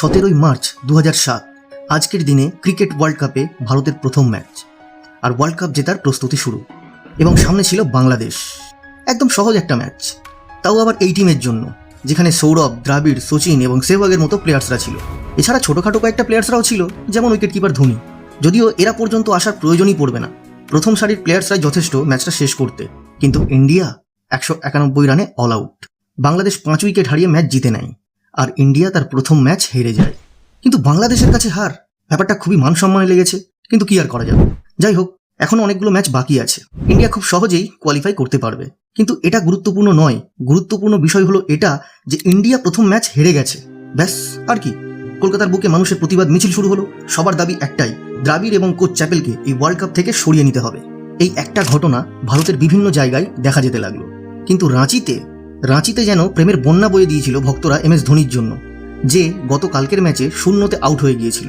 17ই March 2007 আজকের দিনে cricket world কাপে ভারতের প্রথম ম্যাচ আর ওয়ার্ল্ড কাপ জেতার প্রস্তুতি শুরু। এবং সামনে ছিল বাংলাদেশ। একদম সহজ একটা ম্যাচ, তাও আবার এই টিমের জন্য যেখানে সৌরভ, দ্রাবিড়, সচিন এবং সেহওয়াগের মতো প্লেয়ার্সরা ছিল। এছাড়া ছোটোখাটো কয়েকটা প্লেয়ার্সরাও ছিল, যেমন উইকেট কিপার ধোনি। যদিও এরা পর্যন্ত আসার প্রয়োজনই পড়বে না, প্রথম সারির প্লেয়ার্সরাই যথেষ্ট ম্যাচটা শেষ করতে। কিন্তু ইন্ডিয়া 191 রানে অল আউট। বাংলাদেশ 5 উইকেট হারিয়ে ম্যাচ জিতে নেয় আর ইন্ডিয়া তার প্রথম ম্যাচ হেরে যায়। কিন্তু বাংলাদেশের কাছে হার, ব্যাপারটা খুবই মান সম্মানে লেগেছে। কিন্তু কি আর করা যাবে। যাই হোক, এখনো অনেকগুলো ম্যাচ বাকি আছে। ইন্ডিয়া খুব সহজেই কোয়ালিফাই করতে পারবে। কিন্তু এটা গুরুত্বপূর্ণ নয়। গুরুত্বপূর্ণ বিষয় হলো এটা যে ইন্ডিয়া প্রথম ম্যাচ হেরে গেছে, ব্যাস। আর কি, কলকাতার বুকে মানুষের প্রতিবাদ মিছিল শুরু হলো। সবার দাবি একটাই, দ্রাবিড় এবং কোচ চ্যাপেলকে এই ওয়ার্ল্ড কাপ থেকে সরিয়ে নিতে হবে। এই একটা ঘটনা ভারতের বিভিন্ন জায়গায় দেখা যেতে লাগলো। কিন্তু রাঁচিতে যেন প্রেমের বন্যা বয়ে দিয়েছিল ভক্তরা MS ধোনির জন্য, যে গতকালকের ম্যাচে 0-তে আউট হয়ে গিয়েছিল।